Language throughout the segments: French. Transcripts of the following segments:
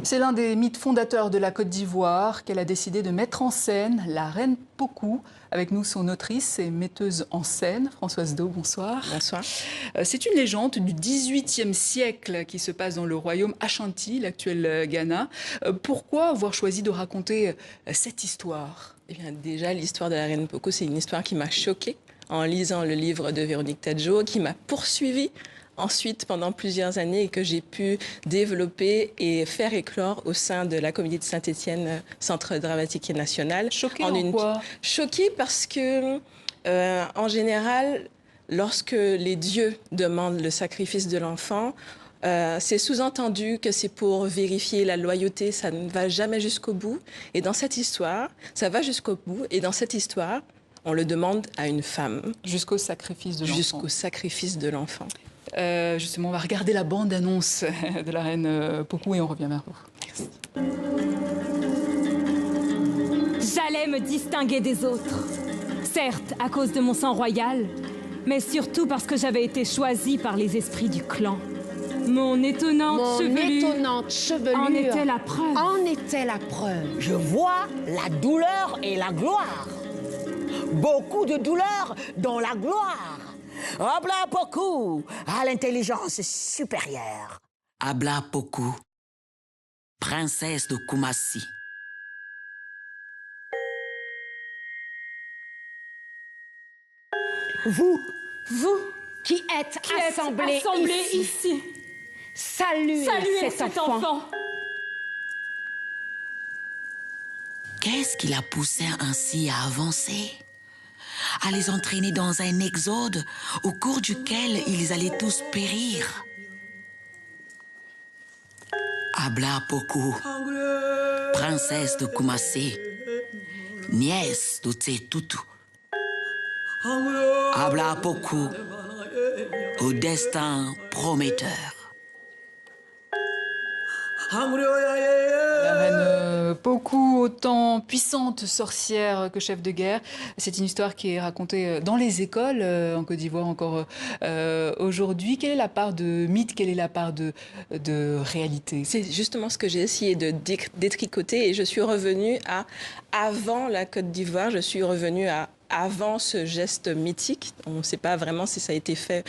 C'est l'un des mythes fondateurs de la Côte d'Ivoire qu'elle a décidé de mettre en scène, la reine Pokou. Avec nous, son autrice et metteuse en scène, Françoise Do, bonsoir. Bonsoir. C'est une légende du XVIIIe siècle qui se passe dans le royaume Ashanti, l'actuel Ghana. Pourquoi avoir choisi de raconter cette histoire? Eh bien, déjà, l'histoire de la reine Pokou, c'est une histoire qui m'a choquée en lisant le livre de Véronique Tadjo, qui m'a poursuivie ensuite pendant plusieurs années et que j'ai pu développer et faire éclore au sein de la Comédie de Saint-Étienne, Centre dramatique et national. Choquée en quoi? Choquée parce que, en général, lorsque les dieux demandent le sacrifice de l'enfant, c'est sous-entendu que c'est pour vérifier la loyauté, ça ne va jamais jusqu'au bout. Et dans cette histoire, ça va jusqu'au bout. Et dans cette histoire, on le demande à une femme. Jusqu'au sacrifice de l'enfant. Jusqu'au sacrifice de l'enfant. Justement, on va regarder la bande-annonce de la reine Pokou et on revient vers vous. J'allais me distinguer des autres. Certes, à cause de mon sang royal, mais surtout parce que j'avais été choisie par les esprits du clan. Mon étonnante chevelure en était la preuve. En était la preuve. Je vois la douleur et la gloire. Beaucoup de douleur dans la gloire. Abla Pokou à l'intelligence supérieure. Abla Pokou, princesse de Koumassi. Vous Vous qui êtes assemblés ici, saluez cet enfant. Qu'est-ce qui l'a poussé ainsi à avancer? À les entraîner dans un exode au cours duquel ils allaient tous périr? Abla Pokou, princesse de Koumassi, nièce de Tsetutu. Abla Pokou, au destin prometteur. La reine Pokou, autant puissante sorcière que chef de guerre. C'est une histoire qui est racontée dans les écoles en Côte d'Ivoire encore aujourd'hui. Quelle est la part de mythe, quelle est la part de réalité? C'est justement ce que j'ai essayé de détricoter et je suis revenue à avant la Côte d'Ivoire, je suis revenue à avant ce geste mythique. On ne sait pas vraiment si ça a été fait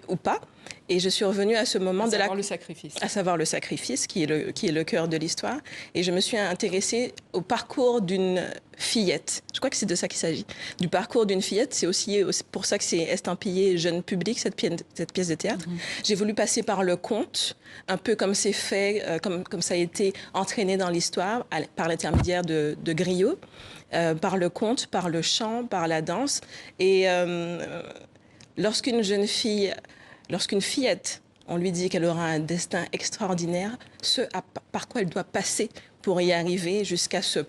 ou pas. Et je suis revenue à ce moment de le sacrifice. À savoir le sacrifice, qui est le cœur de l'histoire. Et je me suis intéressée au parcours d'une fillette. Je crois que c'est de ça qu'il s'agit. Du parcours d'une fillette. C'est aussi pour ça que c'est estampillé jeune public, cette pièce de théâtre. J'ai voulu passer par le conte, un peu comme c'est fait, comme ça a été entraîné dans l'histoire, par l'intermédiaire de Griot, par le conte, par le chant, par la danse. Et lorsqu'une fillette, on lui dit qu'elle aura un destin extraordinaire, par quoi elle doit passer pour y arriver jusqu'à ce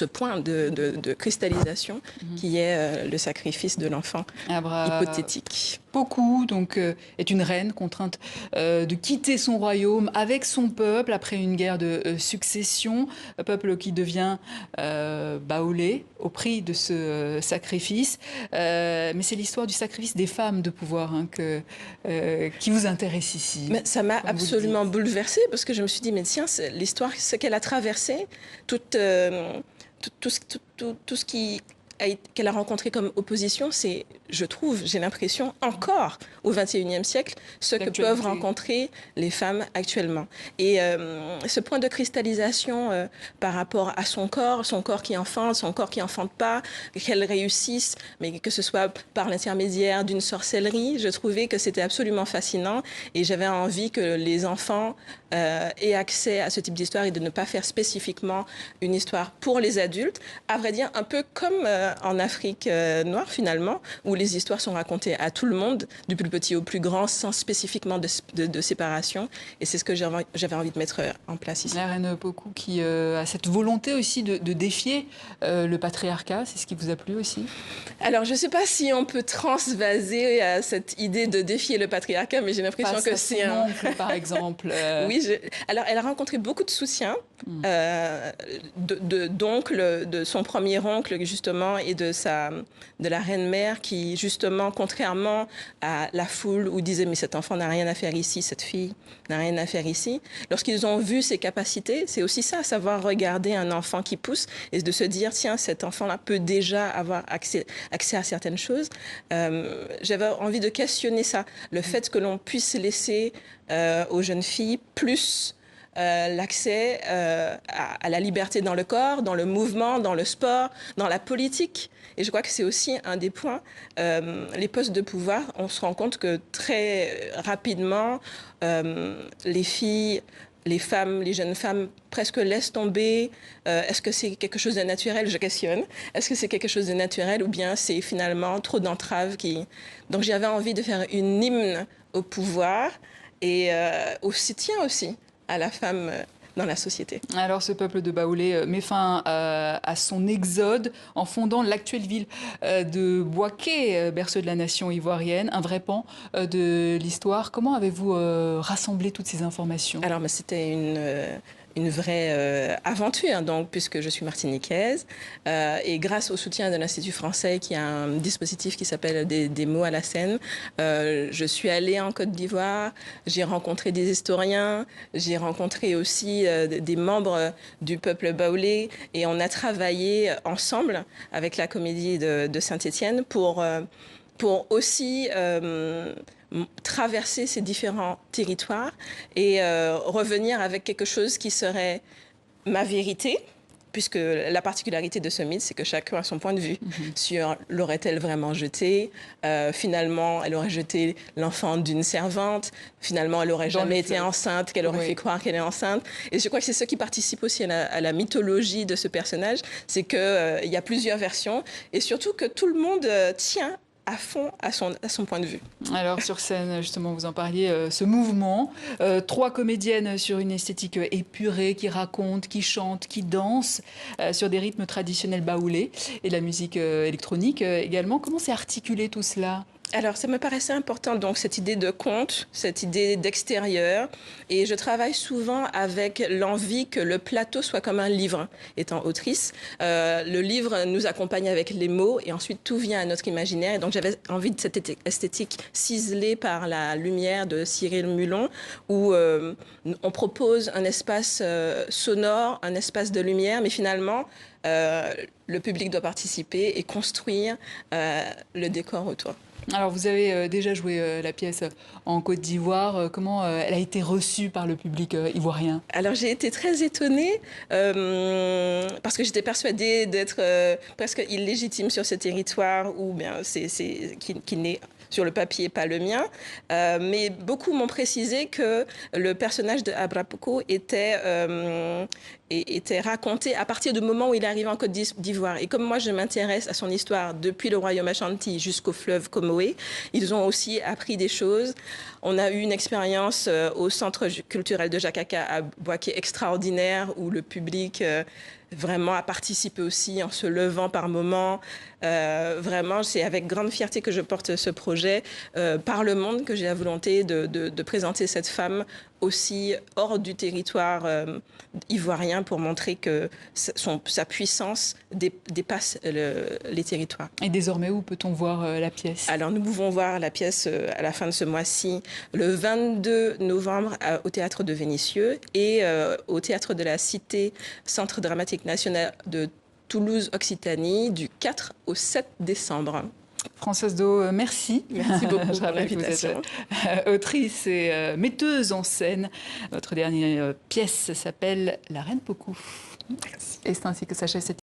point de cristallisation qui est le sacrifice de l'enfant hypothétique. Pokou, donc, est une reine contrainte de quitter son royaume avec son peuple après une guerre de succession, un peuple qui devient baoulé au prix de ce sacrifice. Mais c'est l'histoire du sacrifice des femmes de pouvoir qui vous intéresse ici. Mais ça m'a absolument bouleversée parce que je me suis dit, mais tiens, l'histoire, ce qu'elle a traversé, tout ce qu'elle a rencontré comme opposition, c'est, je trouve, j'ai l'impression, encore au XXIe siècle, ce que peuvent rencontrer les femmes actuellement. Et ce point de cristallisation par rapport à son corps qui enfante, son corps qui enfante pas, qu'elle réussisse, mais que ce soit par l'intermédiaire d'une sorcellerie, je trouvais que c'était absolument fascinant et j'avais envie que les enfants aient accès à ce type d'histoire et de ne pas faire spécifiquement une histoire pour les adultes. À vrai dire, un peu comme en Afrique noire, finalement, où les histoires sont racontées à tout le monde, du plus petit au plus grand, sans spécifiquement de séparation. Et c'est ce que j'avais envie de mettre en place ici. La reine Pokou qui a cette volonté aussi de défier le patriarcat, c'est ce qui vous a plu aussi? Alors, je ne sais pas si on peut transvaser à cette idée de défier le patriarcat, mais j'ai l'impression que c'est un oncle, par exemple. Oui, alors elle a rencontré beaucoup de soutiens d'oncles, de son premier oncle, justement, maman et de la reine-mère qui, justement, contrairement à la foule où disait mais cet enfant n'a rien à faire ici, cette fille n'a rien à faire ici, lorsqu'ils ont vu ses capacités, c'est aussi ça, savoir regarder un enfant qui pousse et de se dire tiens, cet enfant-là peut déjà avoir accès à certaines choses. J'avais envie de questionner ça, le fait que l'on puisse laisser aux jeunes filles plus l'accès à la liberté dans le corps, dans le mouvement, dans le sport, dans la politique. Et je crois que c'est aussi un des points, les postes de pouvoir, on se rend compte que très rapidement, les filles, les femmes, les jeunes femmes presque laissent tomber. Est-ce que c'est quelque chose de naturel? Je questionne. Est-ce que c'est quelque chose de naturel ou bien c'est finalement trop d'entraves qui... Donc j'avais envie de faire une hymne au pouvoir et au soutien aussi à la femme dans la société. Alors ce peuple de Baoulé met fin à son exode en fondant l'actuelle ville de Bouaké, berceau de la nation ivoirienne, un vrai pan de l'histoire. Comment avez-vous rassemblé toutes ces informations? Alors c'était une vraie aventure, donc, puisque je suis martiniquaise. Et grâce au soutien de l'Institut français, qui a un dispositif qui s'appelle des mots à la scène, je suis allée en Côte d'Ivoire, j'ai rencontré des historiens, j'ai rencontré aussi des membres du peuple baoulé, et on a travaillé ensemble avec la Comédie de Saint-Étienne pour aussi traverser ces différents territoires et revenir avec quelque chose qui serait ma vérité, puisque la particularité de ce mythe, c'est que chacun a son point de vue sur l'aurait-elle vraiment jeté. Finalement, elle aurait jeté l'enfant d'une servante. Finalement, elle n'aurait jamais été enceinte, qu'elle aurait fait croire qu'elle est enceinte. Et je crois que c'est ce qui participe aussi à la mythologie de ce personnage, c'est qu'il y a plusieurs versions et surtout que tout le monde tient à fond à son point de vue. Alors sur scène, justement, vous en parliez, ce mouvement, 3 comédiennes sur une esthétique épurée, qui racontent, qui chantent, qui dansent sur des rythmes traditionnels baoulés et de la musique électronique également. Comment s'est articulé tout cela ? Alors, ça me paraissait important, donc, cette idée de conte, cette idée d'extérieur. Et je travaille souvent avec l'envie que le plateau soit comme un livre. Étant autrice, le livre nous accompagne avec les mots et ensuite tout vient à notre imaginaire. Et donc, j'avais envie de cette esthétique ciselée par la lumière de Cyril Mulon, où on propose un espace sonore, un espace de lumière, mais finalement, le public doit participer et construire le décor autour. Alors, vous avez déjà joué la pièce en Côte d'Ivoire. Comment elle a été reçue par le public ivoirien? Alors, j'ai été très étonnée parce que j'étais persuadée d'être presque illégitime sur ce territoire où qui n'est sur le papier pas le mien. Mais beaucoup m'ont précisé que le personnage de Abrapoko était raconté à partir du moment où il arrive en Côte d'Ivoire. Et comme moi, je m'intéresse à son histoire depuis le royaume Ashanti jusqu'au fleuve Comoé, ils ont aussi appris des choses. On a eu une expérience au centre culturel de Jakaka à Bouaké extraordinaire où le public vraiment a participé aussi en se levant par moments. Vraiment, c'est avec grande fierté que je porte ce projet par le monde que j'ai la volonté de présenter cette femme aussi hors du territoire ivoirien pour montrer que sa puissance dépasse les territoires. Et désormais, où peut-on voir la pièce? Alors, nous pouvons voir la pièce à la fin de ce mois-ci, le 22 novembre au Théâtre de Vénissieux et au Théâtre de la Cité, Centre dramatique national de Toulouse-Occitanie, du 4 au 7 décembre. Françoise Do, merci. Merci beaucoup pour l'invitation. Vous êtes autrice et metteuse en scène. Votre dernière pièce s'appelle La Reine Pocou. Et c'est ainsi que s'achève cette